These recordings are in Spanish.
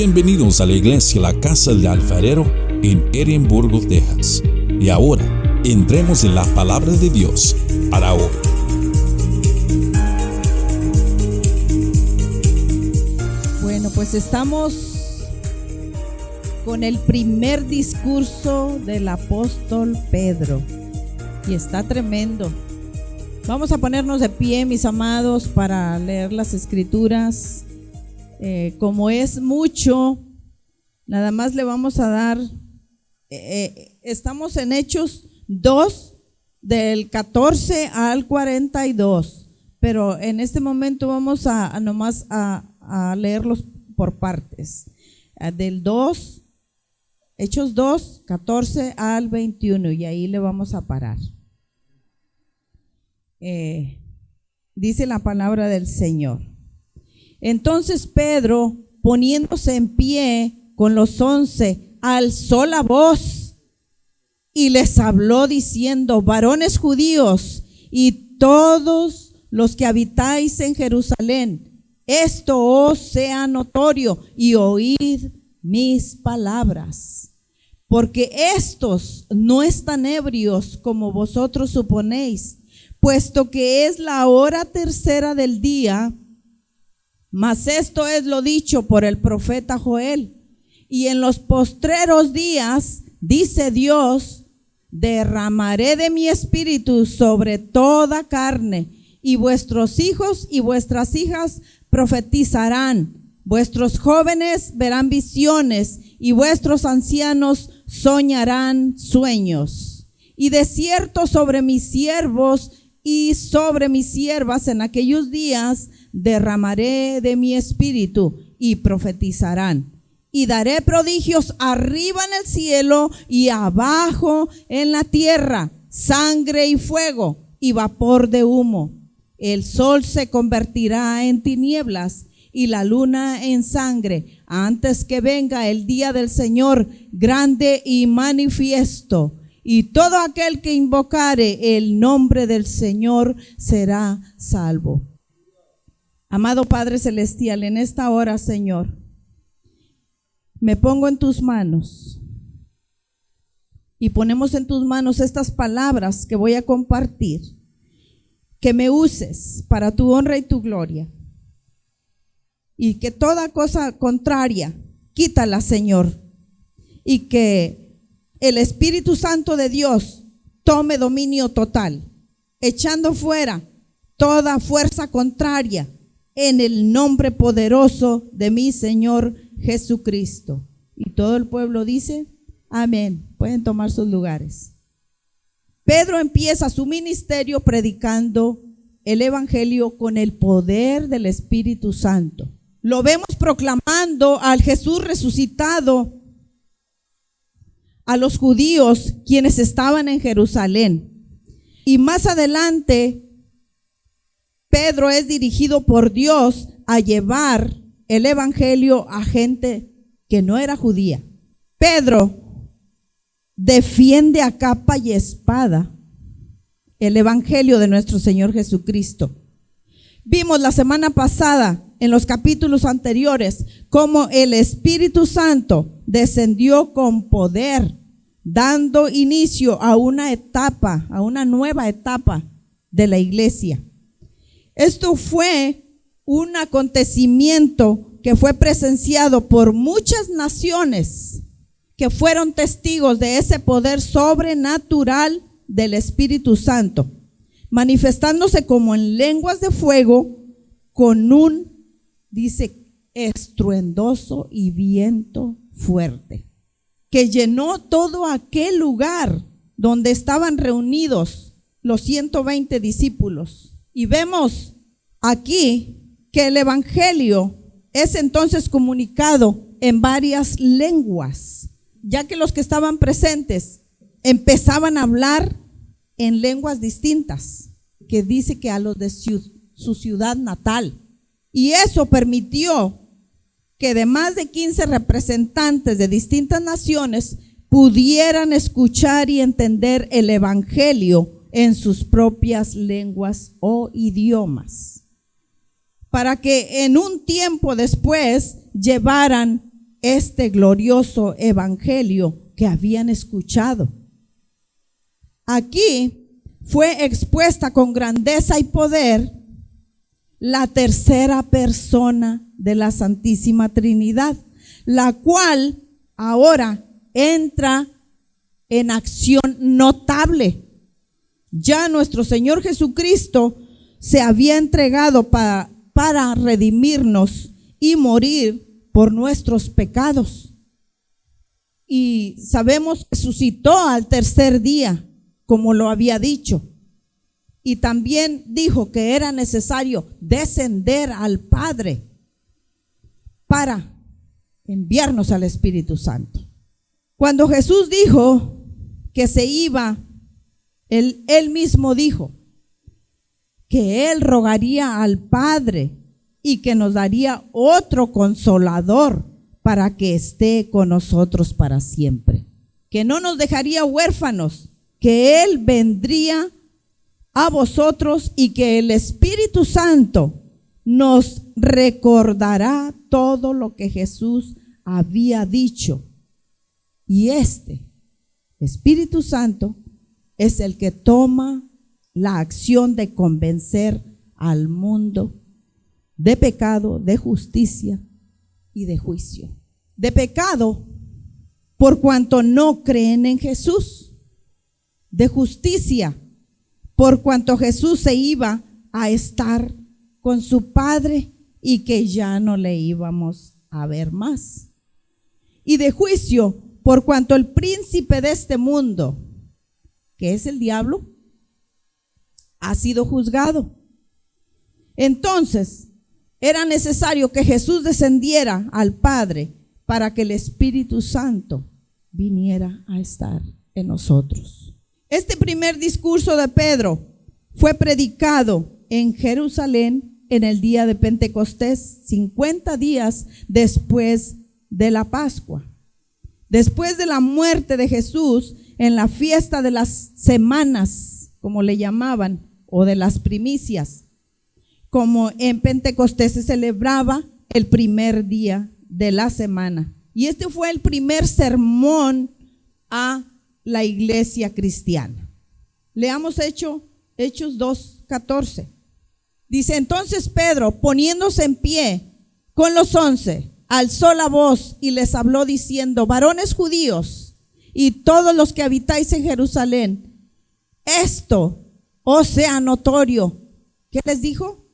Bienvenidos a la iglesia La Casa del Alfarero en Edimburgo, Texas. Y ahora, entremos en la palabra de Dios para hoy. Bueno, pues estamos con el primer discurso del apóstol Pedro y está tremendo. Vamos a ponernos de pie, mis amados, para leer las escrituras. Como es mucho, nada más le vamos a dar, estamos en Hechos 2, del 14 al 42, pero en este momento vamos a nomás a leerlos por partes. Del 2, Hechos 2, 14 al 21, y ahí le vamos a parar. Dice la palabra del Señor. Entonces Pedro, poniéndose en pie con los 11, alzó la voz y les habló diciendo: varones judíos y todos los que habitáis en Jerusalén, esto os sea notorio y oíd mis palabras. Porque estos no están ebrios como vosotros suponéis, puesto que es la hora tercera del día. Mas esto es lo dicho por el profeta Joel. Y en los postreros días, dice Dios, derramaré de mi espíritu sobre toda carne, y vuestros hijos y vuestras hijas profetizarán, vuestros jóvenes verán visiones, y vuestros ancianos soñarán sueños. Y de cierto sobre mis siervos y sobre mis siervas en aquellos días derramaré de mi espíritu y profetizarán. Y daré prodigios arriba en el cielo y abajo en la tierra, sangre y fuego y vapor de humo. El sol se convertirá en tinieblas y la luna en sangre, antes que venga el día del Señor grande y manifiesto. Y todo aquel que invocare el nombre del Señor será salvo. Amado Padre Celestial, en esta hora, Señor, me pongo en tus manos y ponemos en tus manos estas palabras que voy a compartir, que me uses para tu honra y tu gloria, y que toda cosa contraria, quítala, Señor, y que el Espíritu Santo de Dios tome dominio total, echando fuera toda fuerza contraria, en el nombre poderoso de mi Señor Jesucristo. Y todo el pueblo dice: amén. Pueden tomar sus lugares. Pedro empieza su ministerio predicando el evangelio con el poder del Espíritu Santo. Lo vemos proclamando al Jesús resucitado a los judíos quienes estaban en Jerusalén. Y más adelante, Pedro es dirigido por Dios a llevar el evangelio a gente que no era judía. Pedro defiende a capa y espada el evangelio de nuestro Señor Jesucristo. Vimos la semana pasada, en los capítulos anteriores, cómo el Espíritu Santo descendió con poder, dando inicio a una etapa, a una nueva etapa de la iglesia. Esto fue un acontecimiento que fue presenciado por muchas naciones que fueron testigos de ese poder sobrenatural del Espíritu Santo, manifestándose como en lenguas de fuego, con un, dice, estruendoso y viento fuerte, que llenó todo aquel lugar donde estaban reunidos los 120 discípulos. Y vemos aquí que el evangelio es entonces comunicado en varias lenguas, ya que los que estaban presentes empezaban a hablar en lenguas distintas, que dice que a los de su ciudad natal. Y eso permitió que de más de 15 representantes de distintas naciones pudieran escuchar y entender el evangelio en sus propias lenguas o idiomas, para que en un tiempo después llevaran este glorioso evangelio que habían escuchado. Aquí fue expuesta con grandeza y poder la tercera persona de la Santísima Trinidad, la cual ahora entra en acción notable. Ya nuestro Señor Jesucristo se había entregado para redimirnos y morir por nuestros pecados. Y sabemos que resucitó al tercer día, como lo había dicho. Y también dijo que era necesario descender al Padre para enviarnos al Espíritu Santo. Cuando Jesús dijo que se iba, él mismo dijo que Él rogaría al Padre y que nos daría otro consolador para que esté con nosotros para siempre, que no nos dejaría huérfanos, que Él vendría a vosotros y que el Espíritu Santo nos recordará todo lo que Jesús había dicho. Y este Espíritu Santo es el que toma la acción de convencer al mundo de pecado, de justicia y de juicio. De pecado, por cuanto no creen en Jesús. De justicia, por cuanto Jesús se iba a estar con su Padre y que ya no le íbamos a ver más. Y de juicio, por cuanto el príncipe de este mundo, que es el diablo, ha sido juzgado. Entonces, era necesario que Jesús descendiera al Padre para que el Espíritu Santo viniera a estar en nosotros. Este primer discurso de Pedro fue predicado en Jerusalén en el día de Pentecostés, 50 días después de la Pascua. Después de la muerte de Jesús, en la fiesta de las semanas, como le llamaban, o de las primicias, como en Pentecostés se celebraba el primer día de la semana. Y este fue el primer sermón a la iglesia cristiana. Leamos Hechos 2:14. Dice: entonces Pedro, poniéndose en pie con los 11, alzó la voz y les habló diciendo: varones judíos y todos los que habitáis en Jerusalén, esto os sea notorio. ¿Qué les dijo?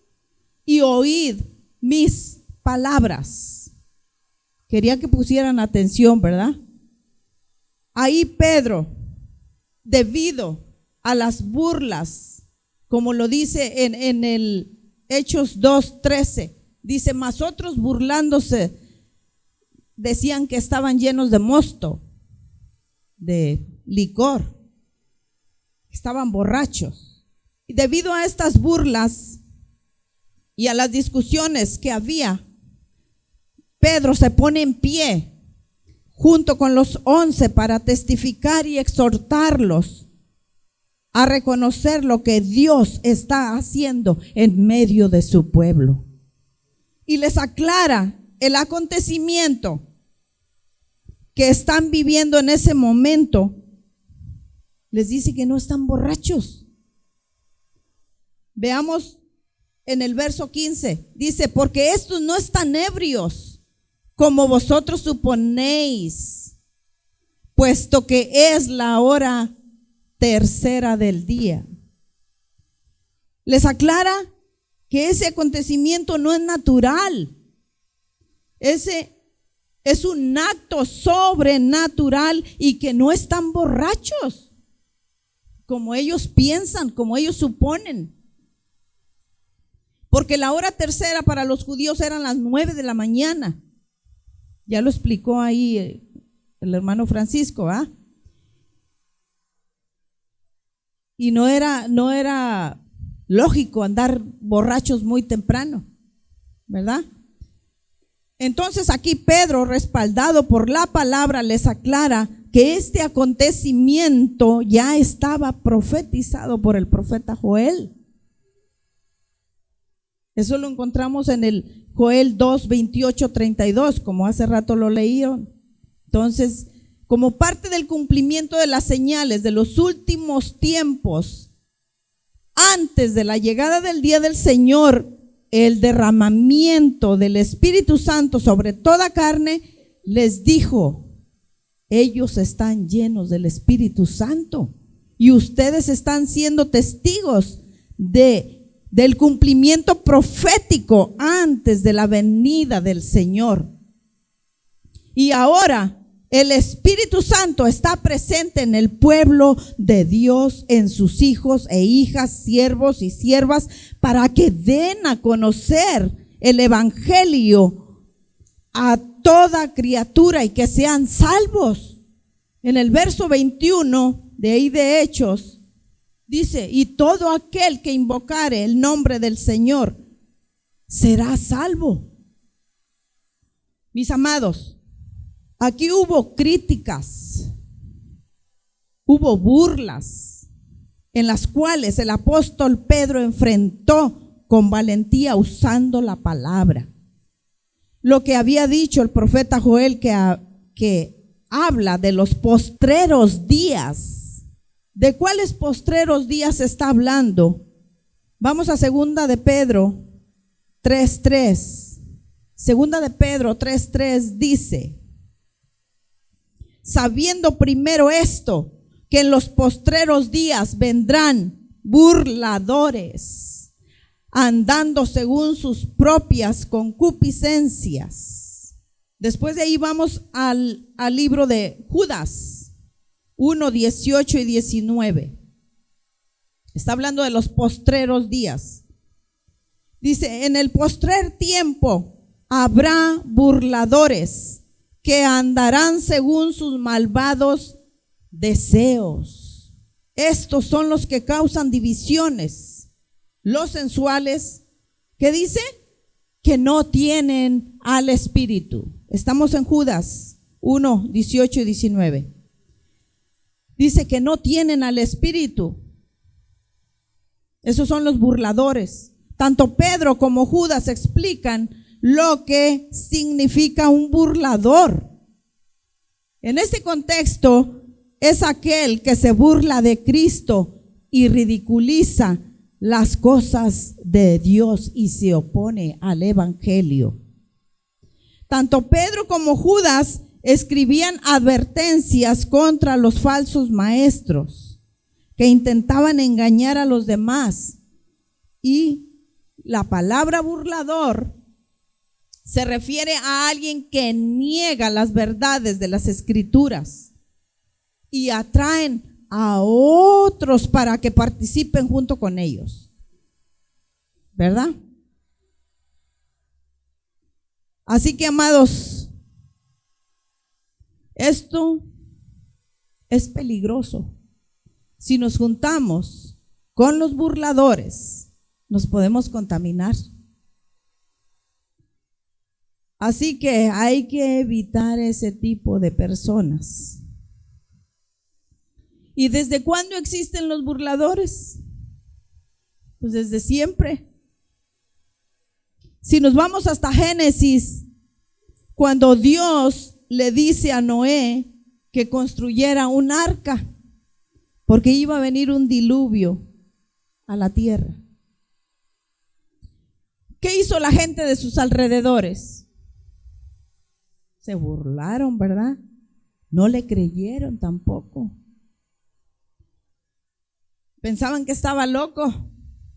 Y oíd mis palabras. Quería que pusieran atención, ¿verdad? Ahí Pedro, debido a las burlas, como lo dice en el Hechos 2:13, dice: mas otros burlándose decían que estaban llenos de mosto, de licor, estaban borrachos. Y debido a estas burlas y a las discusiones que había, Pedro se pone en pie junto con los 11 para testificar y exhortarlos a reconocer lo que Dios está haciendo en medio de su pueblo. Y les aclara el acontecimiento que están viviendo en ese momento. Les dice que no están borrachos. Veamos en el verso 15. Dice: porque estos no están ebrios, como vosotros suponéis, puesto que es la hora tercera del día. Les aclara que ese acontecimiento no es natural. Ese es un acto sobrenatural y que no están borrachos, como ellos piensan, como ellos suponen. Porque la hora tercera para los judíos eran las 9 de la mañana. Ya lo explicó ahí el hermano Francisco, ¿ah? Y no era lógico andar borrachos muy temprano, ¿verdad? Entonces aquí Pedro, respaldado por la palabra, les aclara que este acontecimiento ya estaba profetizado por el profeta Joel. Eso lo encontramos en el Joel 2, 28, 32, como hace rato lo leíron. Entonces, como parte del cumplimiento de las señales de los últimos tiempos, antes de la llegada del día del Señor, el derramamiento del Espíritu Santo sobre toda carne, les dijo: ellos están llenos del Espíritu Santo y ustedes están siendo testigos del cumplimiento profético antes de la venida del Señor. Y ahora el Espíritu Santo está presente en el pueblo de Dios, en sus hijos e hijas, siervos y siervas, para que den a conocer el Evangelio a toda criatura y que sean salvos. En el verso 21 de ahí de Hechos dice: y todo aquel que invocare el nombre del Señor será salvo. Mis amados, aquí hubo críticas, hubo burlas, en las cuales el apóstol Pedro enfrentó con valentía usando la palabra. Lo que había dicho el profeta Joel, que habla de los postreros días. ¿De cuáles postreros días está hablando? Vamos a segunda de Pedro 3:3. Segunda de Pedro 3:3 dice: sabiendo primero esto, que en los postreros días vendrán burladores, andando según sus propias concupiscencias. Después de ahí vamos al libro de Judas 1, 18 y 19. Está hablando de los postreros días. Dice: en el postrer tiempo habrá burladores que andarán según sus malvados deseos. Estos son los que causan divisiones, los sensuales, ¿qué dice? Que no tienen al Espíritu. Estamos en Judas 1, 18 y 19. Dice que no tienen al Espíritu. Esos son los burladores. Tanto Pedro como Judas explican lo que significa un burlador. En este contexto, es aquel que se burla de Cristo y ridiculiza las cosas de Dios y se opone al Evangelio. Tanto Pedro como Judas escribían advertencias contra los falsos maestros que intentaban engañar a los demás. Y la palabra burlador se refiere a alguien que niega las verdades de las Escrituras y atraen a otros para que participen junto con ellos. ¿Verdad? Así que, amados, esto es peligroso. Si nos juntamos con los burladores, nos podemos contaminar. Así que hay que evitar ese tipo de personas. ¿Y desde cuándo existen los burladores? Pues desde siempre. Si nos vamos hasta Génesis, cuando Dios le dice a Noé que construyera un arca, porque iba a venir un diluvio a la tierra. ¿Qué hizo la gente de sus alrededores? Se burlaron, ¿verdad? No le creyeron tampoco. Pensaban que estaba loco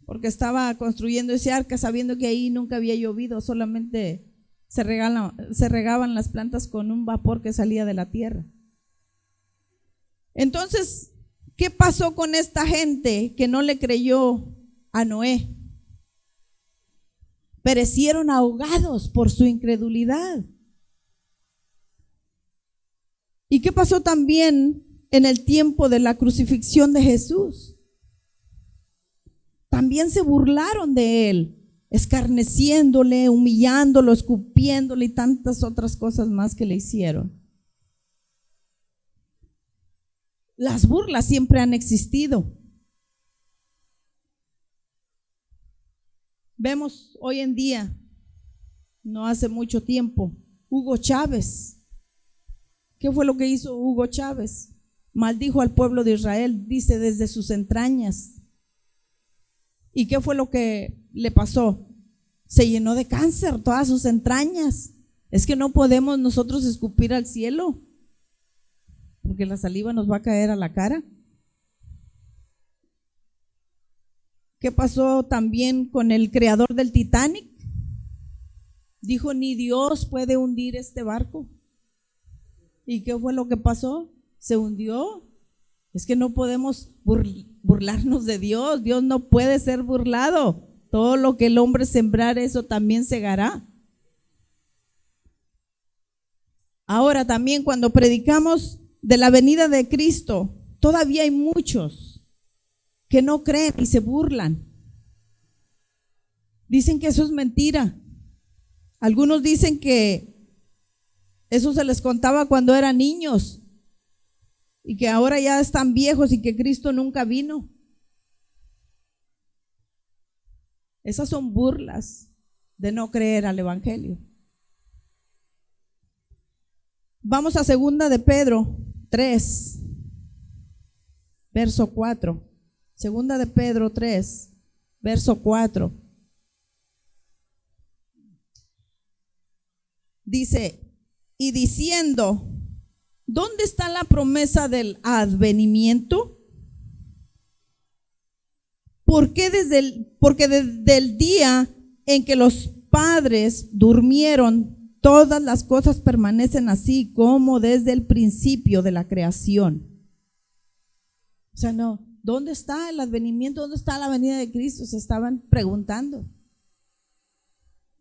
porque estaba construyendo ese arca sabiendo que ahí nunca había llovido, solamente se regaban las plantas con un vapor que salía de la tierra. Entonces, ¿qué pasó con esta gente que no le creyó a Noé? Perecieron ahogados por su incredulidad. ¿Y qué pasó también en el tiempo de la crucifixión de Jesús? También se burlaron de él, escarneciéndole, humillándolo, escupiéndole y tantas otras cosas más que le hicieron. Las burlas siempre han existido. Vemos hoy en día no hace mucho tiempo, Hugo Chávez. ¿Qué fue lo que hizo Hugo Chávez? Maldijo al pueblo de Israel, dice, desde sus entrañas. ¿Y qué fue lo que le pasó? Se llenó de cáncer todas sus entrañas. Es que no podemos nosotros escupir al cielo, porque la saliva nos va a caer a la cara. ¿Qué pasó también con el creador del Titanic? Dijo, ni Dios puede hundir este barco. ¿Y qué fue lo que pasó? Se hundió. Es que no podemos burlarnos de Dios. Dios no puede ser burlado. Todo lo que el hombre sembrar, eso también segará. Ahora también cuando predicamos de la venida de Cristo, todavía hay muchos que no creen y se burlan. Dicen que eso es mentira. Algunos dicen que eso se les contaba cuando eran niños y que ahora ya están viejos y que Cristo nunca vino. Esas son burlas de no creer al Evangelio. Vamos a 2 de Pedro 3, verso 4. 2 de Pedro 3, verso 4. Dice, y diciendo, ¿dónde está la promesa del advenimiento? Porque desde el día en que los padres durmieron, todas las cosas permanecen así como desde el principio de la creación. O sea, no, ¿dónde está el advenimiento? ¿Dónde está la venida de Cristo? Se estaban preguntando.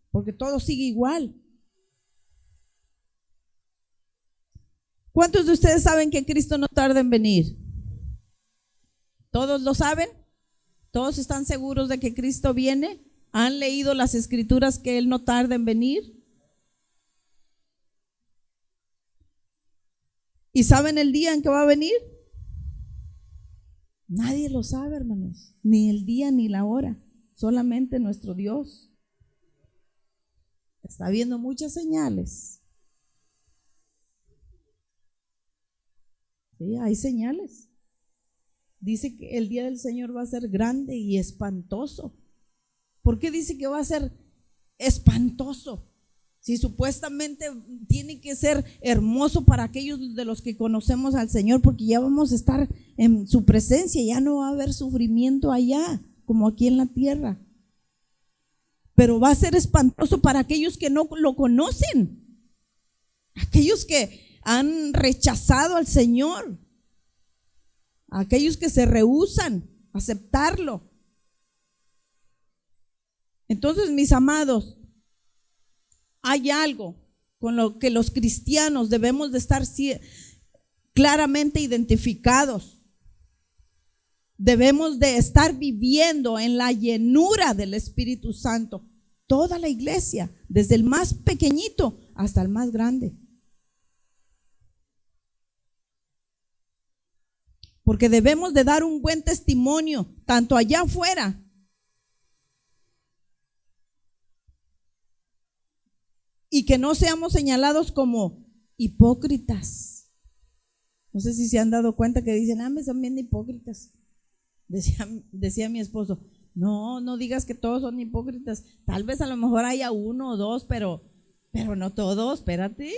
Porque todo sigue igual. ¿Cuántos de ustedes saben que Cristo no tarda en venir? ¿Todos lo saben? ¿Todos están seguros de que Cristo viene? ¿Han leído las escrituras que Él no tarda en venir? ¿Y saben el día en que va a venir? Nadie lo sabe, hermanos. Ni el día ni la hora. Solamente nuestro Dios. Está viendo muchas señales. Sí, hay señales. Dice que el día del Señor va a ser grande y espantoso. ¿Por qué dice que va a ser espantoso? Si supuestamente tiene que ser hermoso para aquellos de los que conocemos al Señor, porque ya vamos a estar en su presencia, ya no va a haber sufrimiento allá, como aquí en la tierra. Pero va a ser espantoso para aquellos que no lo conocen, aquellos que han rechazado al Señor, aquellos que se rehúsan a aceptarlo. Entonces, mis amados, hay algo con lo que los cristianos debemos de estar claramente identificados. Debemos de estar viviendo en la llenura del Espíritu Santo. Toda la iglesia, desde el más pequeñito hasta el más grande. Porque debemos de dar un buen testimonio, tanto allá afuera y que no seamos señalados como hipócritas. No sé si se han dado cuenta que dicen, me son bien hipócritas. Decía mi esposo, no digas que todos son hipócritas. Tal vez a lo mejor haya uno o dos, pero no todos, espérate.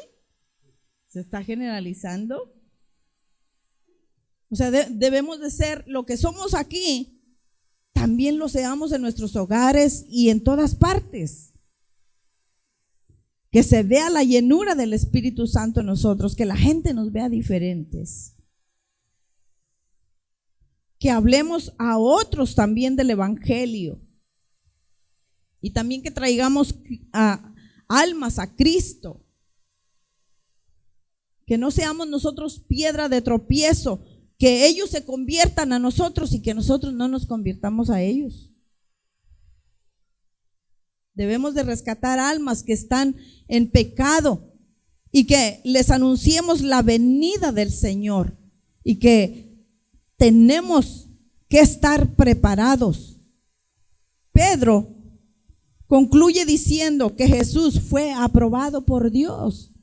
Se está generalizando. O sea, debemos de ser lo que somos aquí, también lo seamos en nuestros hogares y en todas partes. Que se vea la llenura del Espíritu Santo en nosotros, que la gente nos vea diferentes. Que hablemos a otros también del Evangelio. Y también que traigamos almas a Cristo. Que no seamos nosotros piedra de tropiezo, que ellos se conviertan a nosotros y que nosotros no nos convirtamos a ellos. Debemos de rescatar almas que están en pecado y que les anunciemos la venida del Señor y que tenemos que estar preparados. Pedro concluye diciendo que Jesús fue aprobado por Dios.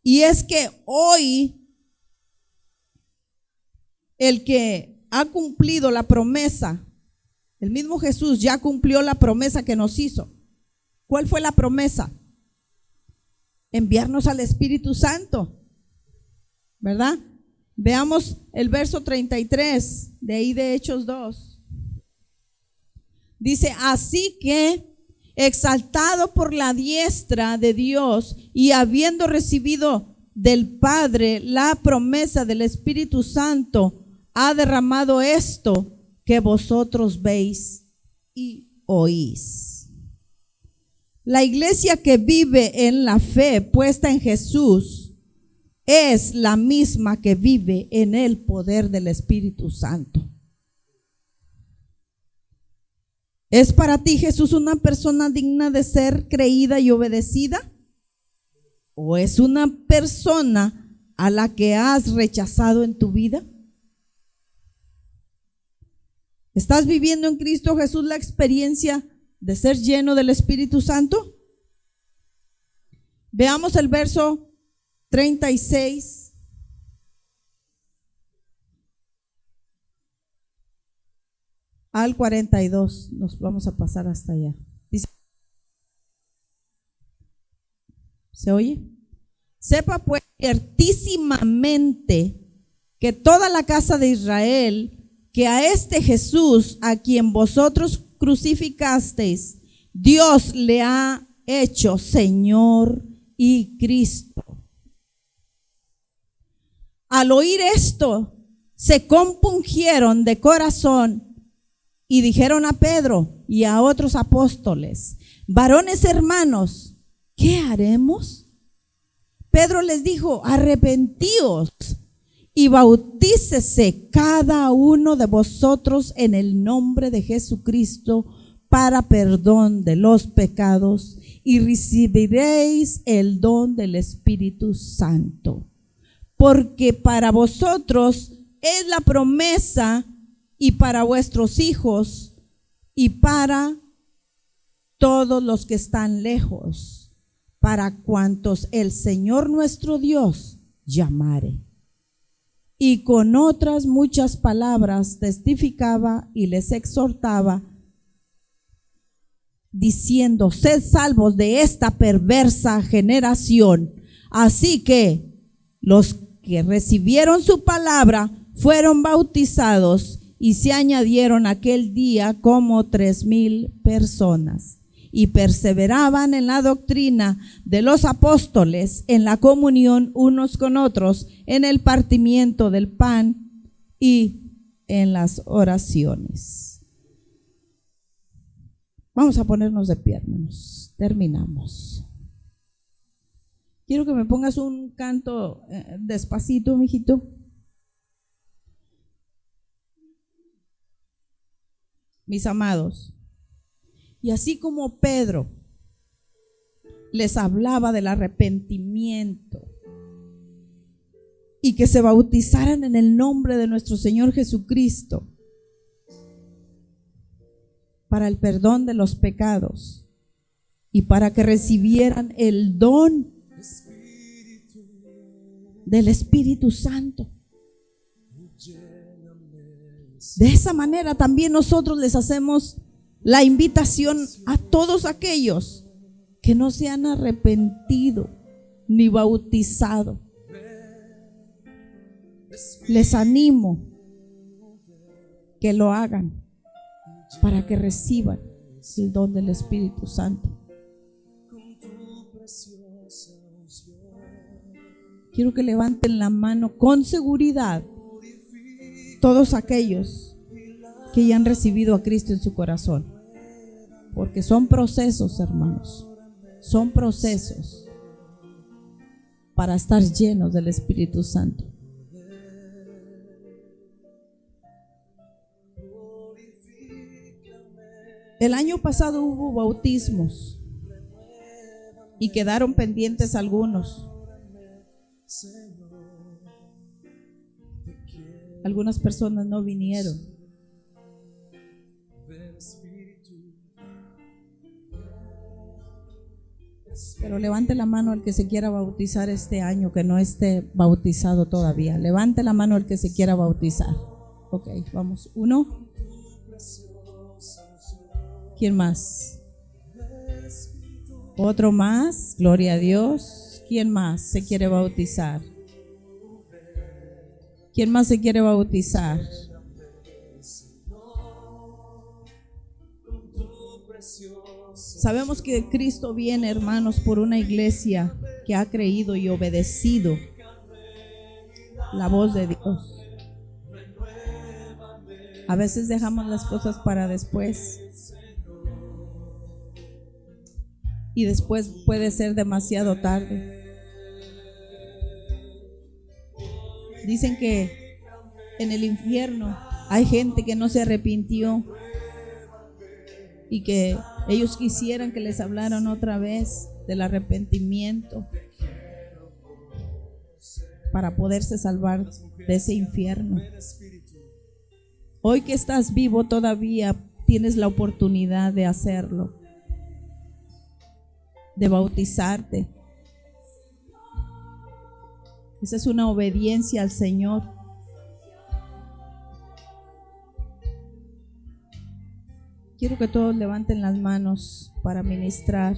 Y es que hoy el que ha cumplido la promesa, el mismo Jesús ya cumplió la promesa que nos hizo. ¿Cuál fue la promesa? Enviarnos al Espíritu Santo, ¿verdad? Veamos el verso 33 de ahí de Hechos 2. Dice, así que exaltado por la diestra de Dios y habiendo recibido del Padre la promesa del Espíritu Santo, ha derramado esto que vosotros veis y oís. La iglesia que vive en la fe puesta en Jesús es la misma que vive en el poder del Espíritu Santo. ¿Es para ti Jesús una persona digna de ser creída y obedecida? ¿O es una persona a la que has rechazado en tu vida? ¿Estás viviendo en Cristo Jesús la experiencia de ser lleno del Espíritu Santo? Veamos el verso 36. Al 42, nos vamos a pasar hasta allá. Dice, ¿se oye? Sepa pues ciertísimamente que toda la casa de Israel, que a este Jesús, a quien vosotros crucificasteis, Dios le ha hecho Señor y Cristo. Al oír esto, se compungieron de corazón y dijeron a Pedro y a otros apóstoles, varones hermanos, ¿qué haremos? Pedro les dijo, arrepentíos y bautícese cada uno de vosotros en el nombre de Jesucristo para perdón de los pecados y recibiréis el don del Espíritu Santo. Porque para vosotros es la promesa y para vuestros hijos y para todos los que están lejos, para cuantos el Señor nuestro Dios llamare. Y con otras muchas palabras testificaba y les exhortaba, diciendo, sed salvos de esta perversa generación. Así que los que recibieron su palabra fueron bautizados y se añadieron aquel día como 3,000 personas. Y perseveraban en la doctrina de los apóstoles, en la comunión unos con otros, en el partimiento del pan y en las oraciones. Vamos a ponernos de pie, hermanos. Terminamos. Quiero que me pongas un canto despacito, mijito. Mis amados, y así como Pedro les hablaba del arrepentimiento y que se bautizaran en el nombre de nuestro Señor Jesucristo para el perdón de los pecados y para que recibieran el don del Espíritu Santo. De esa manera también nosotros les hacemos la invitación a todos aquellos que no se han arrepentido ni bautizado. Les animo que lo hagan para que reciban el don del Espíritu Santo. Quiero que levanten la mano con seguridad todos aquellos que ya han recibido a Cristo en su corazón, porque son procesos, hermanos, son procesos para estar llenos del Espíritu Santo. El año pasado hubo bautismos y quedaron pendientes algunos. Algunas personas no vinieron. Pero levante la mano el que se quiera bautizar este año, que no esté bautizado todavía. Levante la mano el que se quiera bautizar. Ok, vamos. Uno. ¿Quién más? Otro más. Gloria a Dios. ¿Quién más se quiere bautizar? ¿Quién más se quiere bautizar? Sabemos que Cristo viene, hermanos, por una iglesia que ha creído y obedecido la voz de Dios. A veces dejamos las cosas para después y después puede ser demasiado tarde. Dicen que en el infierno hay gente que no se arrepintió y que ellos quisieran que les hablaran otra vez del arrepentimiento para poderse salvar de ese infierno. Hoy que estás vivo todavía tienes la oportunidad de hacerlo, de bautizarte. Esa es una obediencia al Señor. Quiero que todos levanten las manos para ministrar.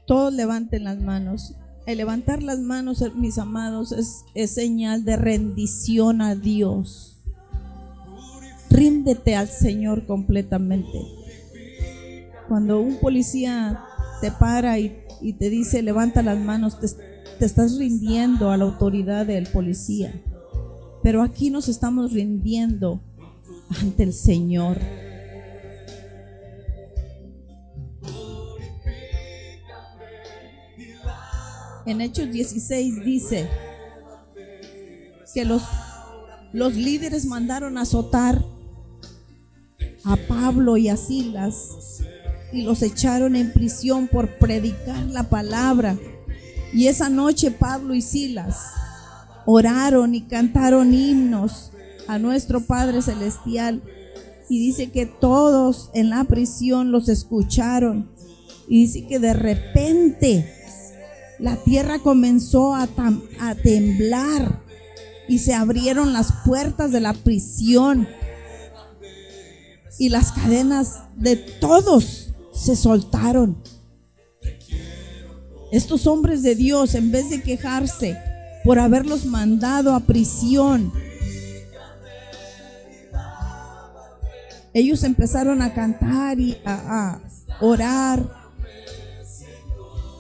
Todos levanten las manos. El levantar las manos, mis amados, es señal de rendición a Dios. Ríndete al Señor completamente. Cuando un policía te para y te dice levanta las manos, te estás rindiendo a la autoridad del policía. Pero aquí nos estamos rindiendo ante el Señor. En Hechos 16 dice que los líderes mandaron azotar a Pablo y a Silas y los echaron en prisión por predicar la palabra. Y esa noche Pablo y Silas oraron y cantaron himnos a nuestro Padre Celestial, y dice que todos en la prisión los escucharon, y dice que de repente la tierra comenzó a temblar y se abrieron las puertas de la prisión y las cadenas de todos se soltaron. Estos hombres de Dios, en vez de quejarse por haberlos mandado a prisión, ellos empezaron a cantar y a orar.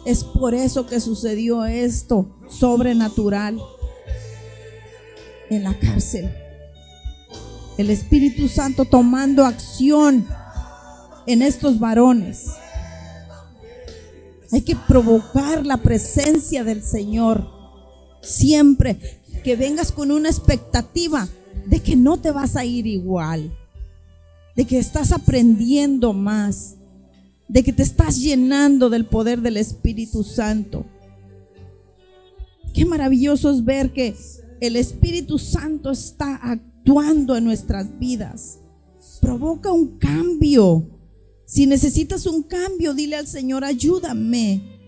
Es por eso que sucedió esto sobrenatural en la cárcel. El Espíritu Santo tomando acción en estos varones. Hay que provocar la presencia del Señor. Siempre que vengas con una expectativa de que no te vas a ir igual, de que estás aprendiendo más, de que te estás llenando del poder del Espíritu Santo. Qué maravilloso es ver que el Espíritu Santo está actuando en nuestras vidas. Provoca un cambio. Si necesitas un cambio, dile al Señor: ayúdame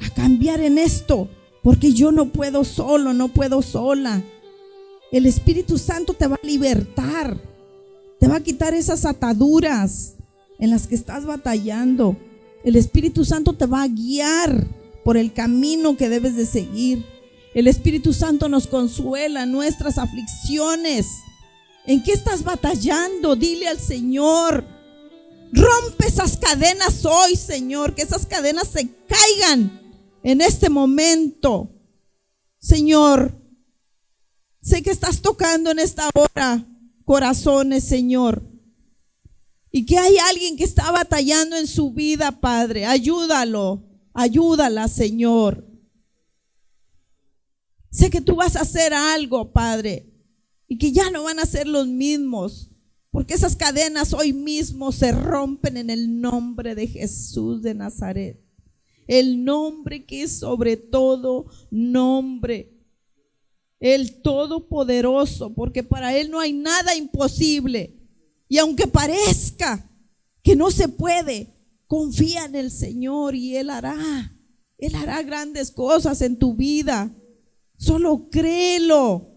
a cambiar en esto, porque yo no puedo solo, no puedo sola. El Espíritu Santo te va a libertar, te va a quitar esas ataduras en las que estás batallando. El Espíritu Santo te va a guiar por el camino que debes de seguir. El Espíritu Santo nos consuela en nuestras aflicciones. ¿En qué estás batallando? Dile al Señor: rompe esas cadenas hoy, Señor, que esas cadenas se caigan en este momento. Señor, sé que estás tocando en esta hora corazones, Señor, y que hay alguien que está batallando en su vida, Padre. Ayúdalo, ayúdala, Señor. Sé que tú vas a hacer algo, Padre, y que ya no van a ser los mismos, porque esas cadenas hoy mismo se rompen en el nombre de Jesús de Nazaret, el nombre que es sobre todo nombre, el Todopoderoso, porque para Él no hay nada imposible. Y aunque parezca que no se puede, Confía en el Señor y Él hará grandes cosas en tu vida. Solo créelo.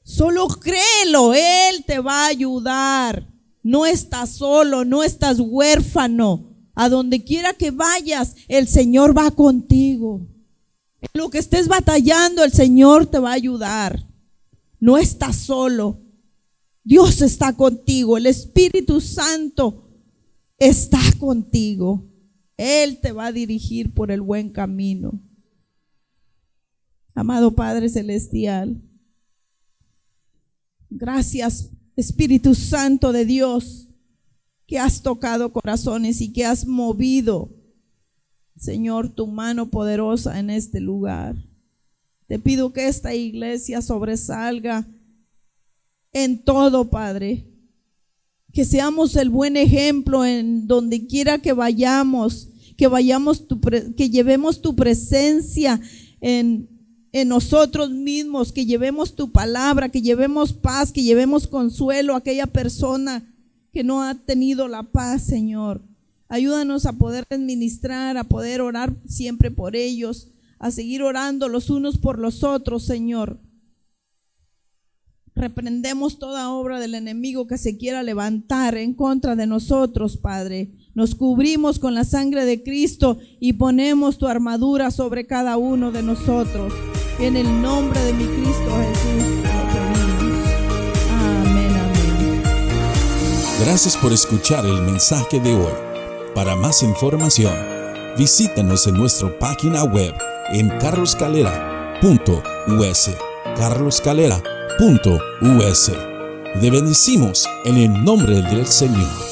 Solo créelo, Él te va a ayudar. No estás solo, no estás huérfano. A donde quiera que vayas, el Señor va contigo. En lo que estés batallando, el Señor te va a ayudar. No estás solo. Dios está contigo. El Espíritu Santo está contigo. Él te va a dirigir por el buen camino. Amado Padre Celestial, gracias, Espíritu Santo de Dios, que has tocado corazones y que has movido, Señor, tu mano poderosa en este lugar. Te pido que esta iglesia sobresalga en todo, Padre. Que seamos el buen ejemplo en donde quiera que vayamos, que llevemos tu presencia en nosotros mismos, que llevemos tu palabra, que llevemos paz, que llevemos consuelo a aquella persona que no ha tenido la paz, Señor. Ayúdanos a poder administrar, a poder orar siempre por ellos, a seguir orando los unos por los otros, Señor. Reprendemos toda obra del enemigo que se quiera levantar en contra de nosotros, Padre. Nos cubrimos con la sangre de Cristo y ponemos tu armadura sobre cada uno de nosotros. En el nombre de mi Cristo Jesús lo pedimos. Amén, amén. Gracias por escuchar el mensaje de hoy. Para más información, visítanos en nuestra página web en carloscalera.us. carloscalera.us. Te bendecimos en el nombre del Señor.